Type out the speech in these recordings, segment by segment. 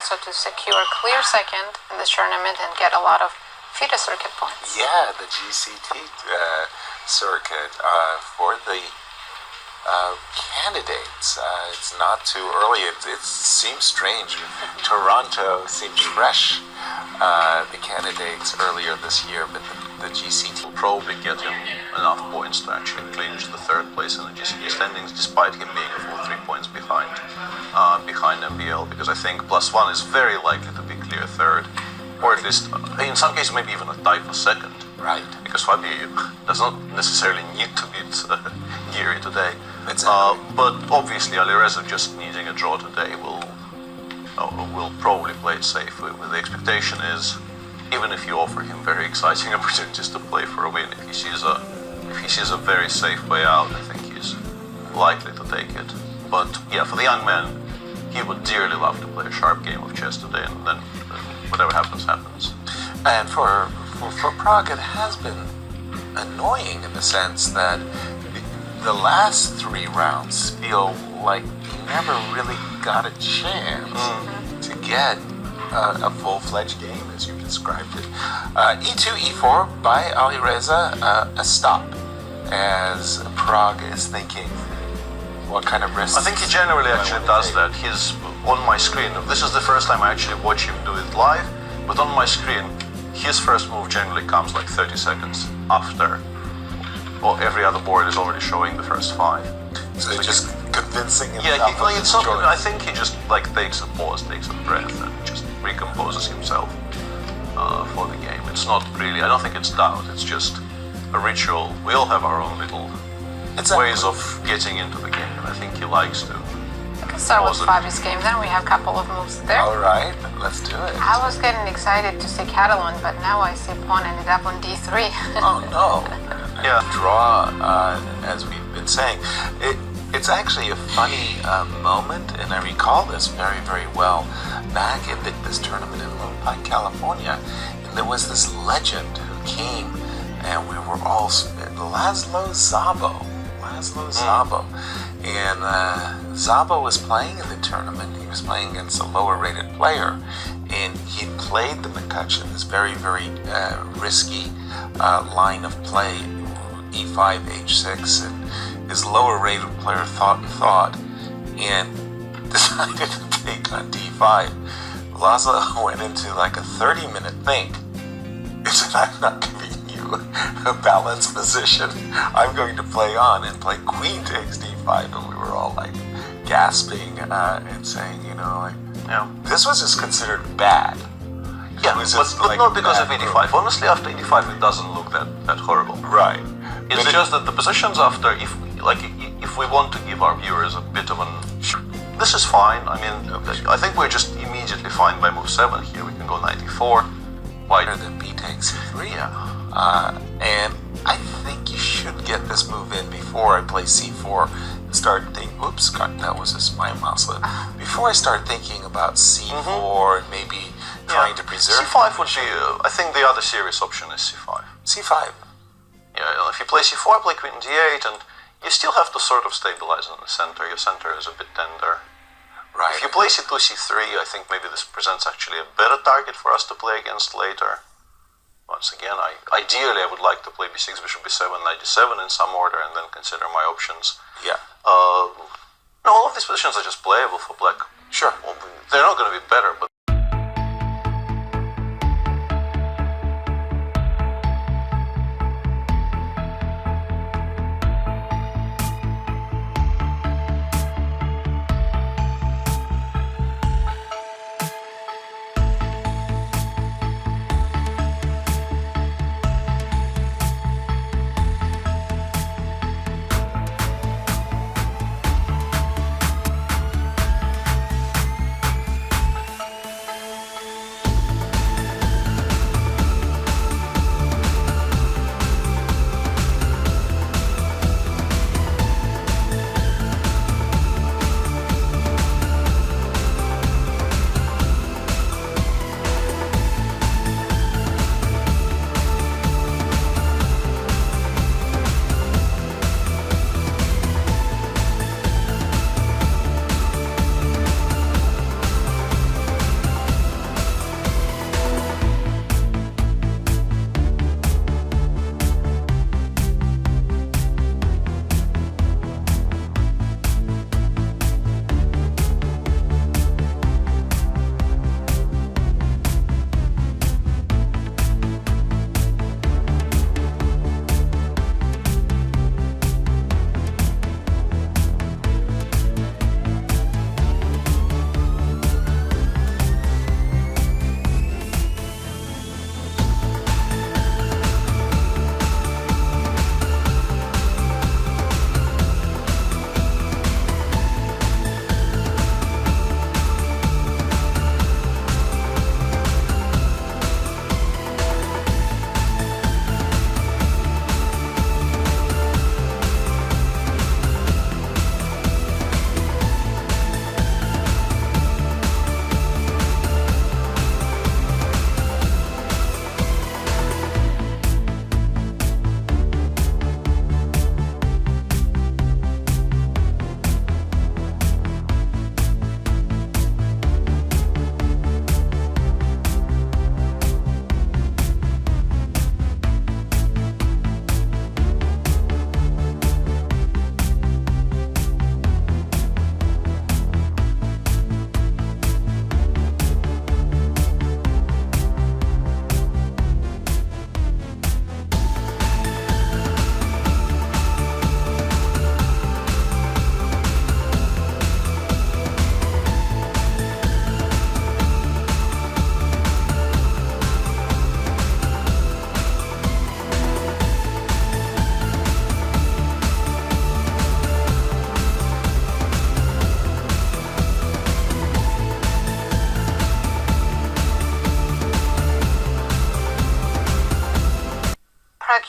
also to secure clear second in this tournament and get a lot of FIDE circuit points. Yeah, the GCT circuit for the candidates. It's not too early. It seems strange. Toronto seems fresh, the candidates earlier this year, but the GCT will probably get him enough points to actually clinch the third place in the GCT standings, despite him being a full 3 points behind MBL, because I think +1 is very likely to be clear third, or at least in some cases maybe even a tie for second. Right. Because Fabi does not necessarily need to beat Geary today. Exactly. But obviously Alireza just needing a draw today will probably play it safe. The expectation is, even if you offer him very exciting opportunities to play for a win, if he sees a very safe way out, I think he's likely to take it. But yeah, for the young man, he would dearly love to play a sharp game of chess today, and then whatever happens, happens. And for Pragg, it has been annoying in the sense that the last 3 rounds feel like he never really got a chance to get a full-fledged game, as you described it. E2, E4 by Alireza, a stop, as Pragg is thinking, what kind of risks? I think he generally actually does that. He's on my screen. This is the first time I actually watch him do it live, but on my screen, his first move generally comes like 30 seconds after, or every other board is already showing the first 5. So it's just convincing himself. Yeah, it's not. I think he just like takes a pause, takes a breath, and just recomposes himself for the game. It's not really. I don't think it's doubt. It's just a ritual. We all have our own little ways of getting into the game, and I think he likes to. We can start with Fabi's game, then we have a couple of moves there. All right, let's do it. I was getting excited to see Catalan, but now I see pawn ended up on D3. Oh no. Yeah. Draw, as we've been saying. It's actually a funny moment, and I recall this very, very well. Back in this tournament in Lone Pine, California, and there was this legend who came, and we were all Laszlo Szabo. And Szabo was playing in the tournament. He was playing against a lower-rated player, and he played the McCutcheon, this very, very risky line of play, E5, H6, and his lower-rated player thought, and decided to take on D5. Laszlo went into like a 30-minute think. He said, "I'm not giving you a balanced position. I'm going to play on," and play Queen takes D5, and we were all like gasping and saying, this was just considered bad. Yeah, but not because of E5. Honestly, after E5, it doesn't look that horrible. Right. It's just that the positions after, if we want to give our viewers a bit of an... This is fine. I mean, I think we're just immediately fine by move 7 here. We can go 94. Whiter than B takes C3. Yeah. And I think you should get this move in before I play C4 and start thinking, oops, that was a spy mouse slip. Before I start thinking about C4 and maybe trying to preserve... C5 would be, I think the other serious option is C5. C5. Yeah, if you play C4, play Queen D8, and you still have to sort of stabilize in the center. Your center is a bit tender. Right. If you play C2, C3, I think maybe this presents actually a better target for us to play against later. Once again, ideally I would like to play B6, Bishop B7, Knight D7 in some order, and then consider my options. Yeah. No, all of these positions are just playable for black. Sure. Well, they're not going to be better, but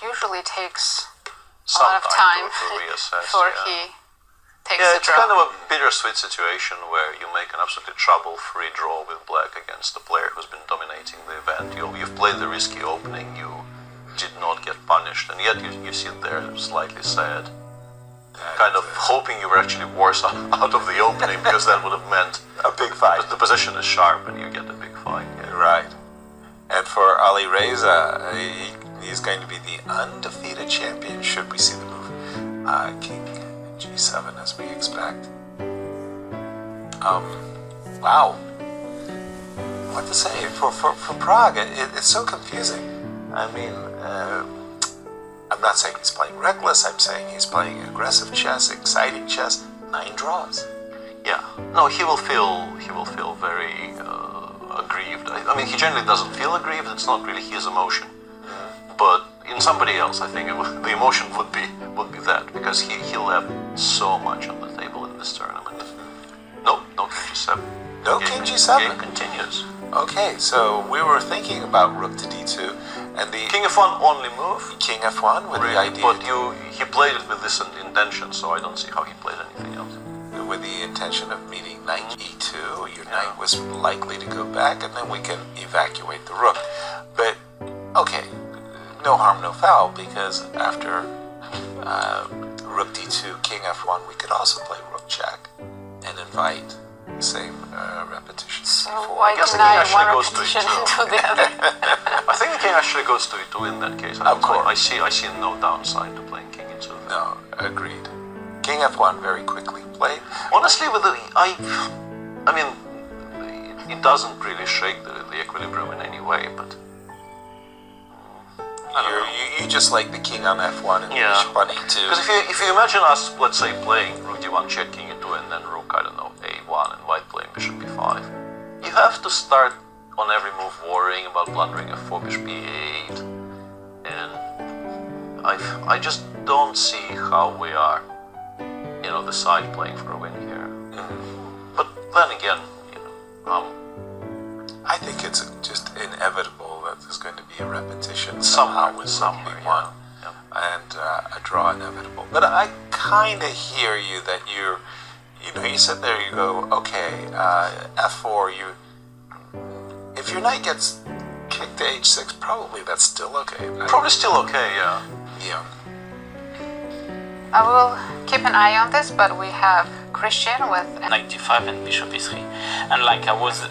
usually takes Some lot of time to reassess. before yeah. he takes Yeah, the it's draw. kind of a bittersweet situation where you make an absolutely trouble-free draw with black against the player who's been dominating the event. You've played the risky opening, you did not get punished, and yet you sit there slightly sad, kind of hoping you were actually worse out of the opening, because that would have meant A big fight. the position is sharp and you get a big fight. Yeah. Right. And for Alireza, he's going to be the undefeated champion should we see the move King G7 as we expect. Wow. What to say? For Prague, it's so confusing. I mean, I'm not saying he's playing reckless, I'm saying he's playing aggressive chess, exciting chess, 9 draws. Yeah. No, he will feel very aggrieved. I mean, he generally doesn't feel aggrieved. It's not really his emotion. But in somebody else, I think the emotion would be that, because he left so much on the table in this tournament. No King G7. No King G7? Game continues. Okay, so we were thinking about Rook to D2, and the King F1 only move. King F1 with the idea, But he played it with this intention, so I don't see how he played anything else. with the intention of meeting knight E2. Your knight was likely to go back, and then we can evacuate the rook. But okay, no harm, no foul, because after Rook D2, King F1, we could also play Rook check and invite the same repetition. So C4. why guess the deny king actually one goes to repetition E2. into the other? I think the king actually goes to E2 in that case. Of course. I see no downside to playing king E2. No, agreed. King F1 very quickly played. Honestly, with I mean, it doesn't really shake the equilibrium in any way, but You just like the king on F1 and Yeah. bishop on E2. because if you imagine us, let's say, playing Rook D1, check king E2, and then Rook, I don't know, A1, and white playing bishop B5, you have to start on every move worrying about blundering F4, bishop B8, and I just don't see how we are, the side playing for a win here. But then again, I think it's just inevitable that there's going to be a repetition Somewhere, somehow with somewhere, Rook B1 yeah. and a draw inevitable. But I kind of hear you that you sit there, you go, okay, F4, if your knight gets kicked to H6, probably that's still okay. Right? Probably still okay, yeah. Yeah. I will keep an eye on this, but we have Christian with Knight d5 and bishop e3, and I was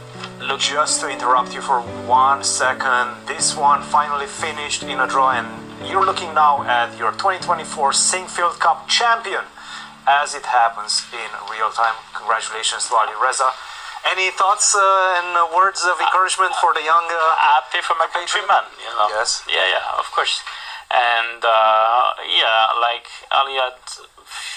Just to interrupt you for 1 second, this one finally finished in a draw, and you're looking now at your 2024 Sinquefield Cup champion as it happens in real time. Congratulations to Alireza. Any thoughts and words of encouragement for the young happy for my countryman, Yes. Yeah, of course. And like Ali had